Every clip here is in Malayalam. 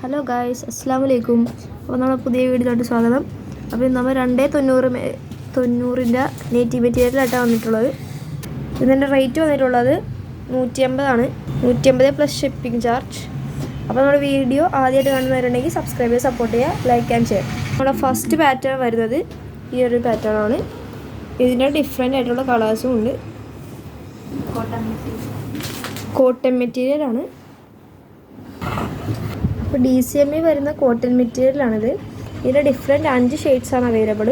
ഹലോ ഗായ്സ്, അസ്സലാമു അലൈക്കും. അപ്പോൾ നമ്മുടെ പുതിയ വീഡിയോയിലോട്ട് സ്വാഗതം. അപ്പോൾ നമ്മൾ 290 നേറ്റീവ് മെറ്റീരിയലായിട്ടാണ് വന്നിട്ടുള്ളത്. ഇതിൻ്റെ റേറ്റ് വന്നിട്ടുള്ളത് 150 150 പ്ലസ് ഷിപ്പിംഗ് ചാർജ്. അപ്പോൾ നമ്മുടെ വീഡിയോ ആദ്യമായിട്ട് കാണുന്നവരുണ്ടെങ്കിൽ സബ്സ്ക്രൈബ് ചെയ്ത് സപ്പോർട്ട് ചെയ്യുക, ലൈക്ക് ആൻഡ് ഷെയർ. നമ്മുടെ ഫസ്റ്റ് പാറ്റേൺ വരുന്നത് ഈ ഒരു പാറ്റേൺ ആണ്. ഇതിൻ്റെ ഡിഫറെൻ്റ് ആയിട്ടുള്ള കളേഴ്സും ഉണ്ട്. കോട്ടൺ മെറ്റീരിയലാണ്. അപ്പോൾ DCME വരുന്ന കോട്ടൺ മെറ്റീരിയലാണിത്. ഇതിൻ്റെ ഡിഫറെൻറ്റ് 5 ഷെയ്ഡ്സാണ് അവൈലബിൾ.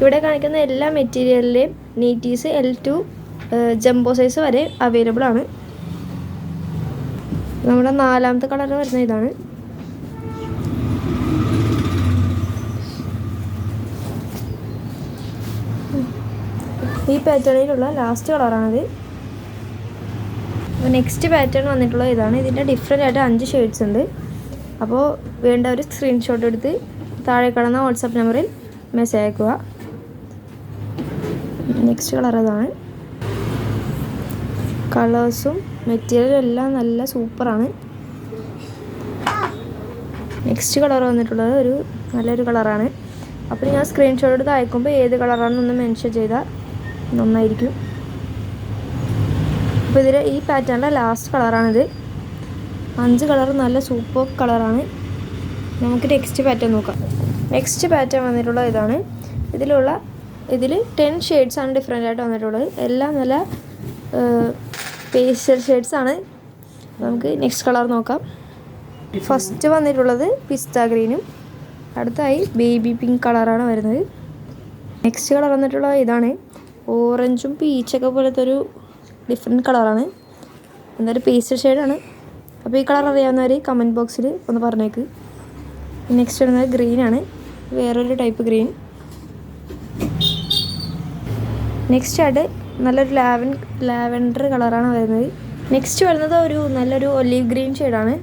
ഇവിടെ കാണിക്കുന്ന എല്ലാ മെറ്റീരിയലിലെയും നീറ്റീസ് L2 ജംബോ സൈസ് വരെ അവൈലബിൾ ആണ്. നമ്മുടെ 4ാമത്തെ കളർ വരുന്ന ഇതാണ്. ഈ പാറ്റേണിലുള്ള ലാസ്റ്റ് കളറാണിത്. നെക്സ്റ്റ് പാറ്റേൺ വന്നിട്ടുള്ളത് ഇതാണ്. ഇതിൻ്റെ ഡിഫറെൻ്റ് ആയിട്ട് 5 ഷെയ്ഡ്സ് ഉണ്ട്. അപ്പോൾ വേണ്ട ഒരു സ്ക്രീൻഷോട്ട് എടുത്ത് താഴെ കാണുന്ന വാട്സാപ്പ് നമ്പറിൽ മെസ്സേജ് അയക്കുക. നെക്സ്റ്റ് കളർ അതാണ്. കളേഴ്സും മെറ്റീരിയലും എല്ലാം നല്ല സൂപ്പറാണ്. നെക്സ്റ്റ് കളർ വന്നിട്ടുള്ളത് നല്ലൊരു കളറാണ്. അപ്പോൾ ഞാൻ സ്ക്രീൻഷോട്ട് എടുത്ത് അയക്കുമ്പോൾ ഏത് കളറാണെന്നൊന്ന് മെൻഷൻ ചെയ്താൽ നന്നായിരിക്കും. അപ്പോൾ ഈ പാറ്റേണിൻ്റെ ലാസ്റ്റ് കളറാണിത്. 5 കളർ നല്ല സൂപ്പർ കളറാണ്. നമുക്ക് നെക്സ്റ്റ് പാറ്റേൺ നോക്കാം. നെക്സ്റ്റ് പാറ്റേൺ വന്നിട്ടുള്ളത് ഇതാണ്. ഇതിൽ 10 ഷെയ്ഡ്സാണ് ഡിഫറെൻ്റ് ആയിട്ട് വന്നിട്ടുള്ളത്. എല്ലാം നല്ല പേസ്റ്റൽ ഷെയ്ഡ്സാണ്. നമുക്ക് നെക്സ്റ്റ് കളർ നോക്കാം. ഫസ്റ്റ് വന്നിട്ടുള്ളത് പിസ്ത ഗ്രീനും അടുത്തായി ബേബി പിങ്ക് കളറാണ് വരുന്നത്. നെക്സ്റ്റ് കളർ വന്നിട്ടുള്ളത് ഇതാണ്. ഓറഞ്ചും പീച്ചൊക്കെ പോലത്തെ ഒരു ഡിഫറെൻറ്റ് കളറാണ്. എന്നൊരു പേസ്റ്റൽ ഷെയ്ഡാണ്. അപ്പോൾ ഈ കളർ അറിയാവുന്നവർ കമൻറ്റ് ബോക്സിൽ ഒന്ന് പറഞ്ഞേക്ക്. നെക്സ്റ്റ് വരുന്നത് ഗ്രീനാണ്. വേറൊരു ടൈപ്പ് ഗ്രീൻ. നെക്സ്റ്റ് ആയിട്ട് നല്ലൊരു ലാവൻഡർ കളറാണ് വരുന്നത്. നെക്സ്റ്റ് വരുന്നത് നല്ലൊരു ഒലീവ് ഗ്രീൻ ഷെയ്ഡാണ്.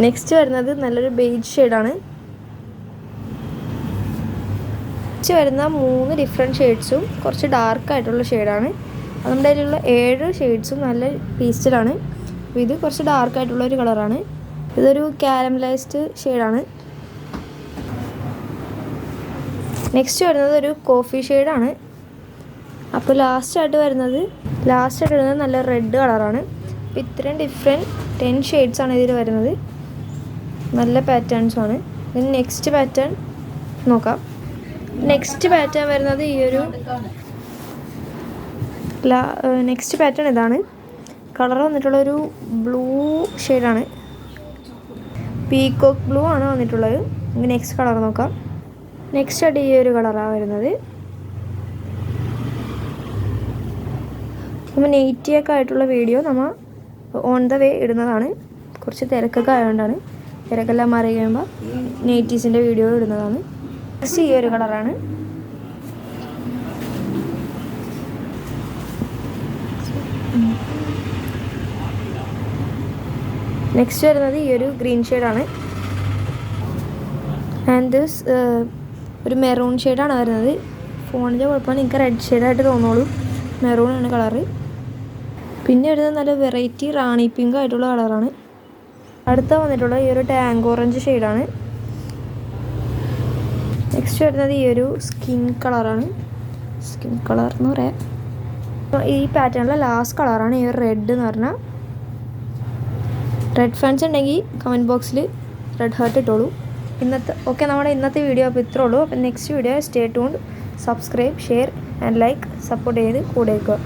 നെക്സ്റ്റ് വരുന്നത് നല്ലൊരു ബേജ് ഷെയ്ഡാണ്. വരുന്ന 3 ഡിഫറെൻറ്റ് ഷെയ്ഡ്സും കുറച്ച് ഡാർക്കായിട്ടുള്ള ഷെയ്ഡാണ്. അത് നമ്മുടെ കയ്യിലുള്ള 7 ഷെയ്ഡ്സും നല്ല പീസ്റ്റലാണ്. അപ്പോൾ ഇത് കുറച്ച് ഡാർക്കായിട്ടുള്ള ഒരു കളറാണ്. ഇതൊരു കാരമലൈസ്ഡ് ഷെയ്ഡാണ്. നെക്സ്റ്റ് വരുന്നത് ഒരു കോഫി ഷെയ്ഡാണ്. അപ്പോൾ ലാസ്റ്റായിട്ട് വരുന്നത് നല്ല റെഡ് കളറാണ്. അപ്പോൾ ഇത്രയും ഡിഫറെൻറ്റ് 10 ഷെയ്ഡ്സാണ് ഇതിൽ വരുന്നത്. നല്ല പാറ്റേൺസുമാണ്. ഇനി നെക്സ്റ്റ് പാറ്റേൺ നോക്കാം. നെക്സ്റ്റ് പാറ്റേൺ വരുന്നത് നെക്സ്റ്റ് പാറ്റേൺ ഇതാണ്. കളർ വന്നിട്ടുള്ളൊരു ബ്ലൂ ഷെയ്ഡാണ്. പീകോക്ക് ബ്ലൂ ആണ് വന്നിട്ടുള്ളത്. നമുക്ക് നെക്സ്റ്റ് കളർ നോക്കാം. നെക്സ്റ്റ് ആയിട്ട് ഈ ഒരു കളറാണ് വരുന്നത്. നമ്മൾ നെയ്റ്റിയൊക്കെ ആയിട്ടുള്ള വീഡിയോ നമ്മൾ ഓൺ ദ വേ ഇടുന്നതാണ്. കുറച്ച് തിരക്കൊക്കെ ആയതുകൊണ്ടാണ്. തിരക്കെല്ലാം മാറി കഴിയുമ്പോൾ നെയ്റ്റീസിൻ്റെ വീഡിയോ ഇടുന്നതാണ്. നെക്സ്റ്റ് ഈ ഒരു കളറാണ്. നെക്സ്റ്റ് വരുന്നത് ഈ ഒരു ഗ്രീൻ ഷെയ്ഡാണ്. ആൻഡ് ഒരു മെറൂൺ ഷെയ്ഡാണ് വരുന്നത്. ഫോണിൻ്റെ കുഴപ്പമാണ്, എനിക്ക് റെഡ് ഷെയ്ഡായിട്ട് തോന്നുള്ളൂ. മെറൂണാണ് കളറ്. പിന്നെ വരുന്നത് നല്ല വെറൈറ്റി റാണി പിങ്ക് ആയിട്ടുള്ള കളറാണ്. അടുത്ത വന്നിട്ടുള്ള ഈ ഒരു ടാങ്ക് ഓറഞ്ച് ഷെയ്ഡാണ്. നെക്സ്റ്റ് വരുന്നത് ഈ ഒരു സ്കിൻ കളറാണ്. സ്കിൻ കളർ എന്ന് പറയാം. ഈ പാറ്റേണിലെ ലാസ്റ്റ് കളറാണ് ഈ ഒരു റെഡ് എന്ന് പറഞ്ഞാൽ. റെഡ് ഫാൻസ് ഉണ്ടെങ്കിൽ കമൻറ്റ് ബോക്സിൽ റെഡ് ഹാർട്ട് ഇട്ടോളൂ. നമ്മുടെ ഇന്നത്തെ വീഡിയോ അപ്പോൾ ഇത്രേ ഉള്ളൂ. അപ്പോൾ next video stay tuned. Subscribe, share and like, support ചെയ്ത് കൂടെ വയ്ക്കുക.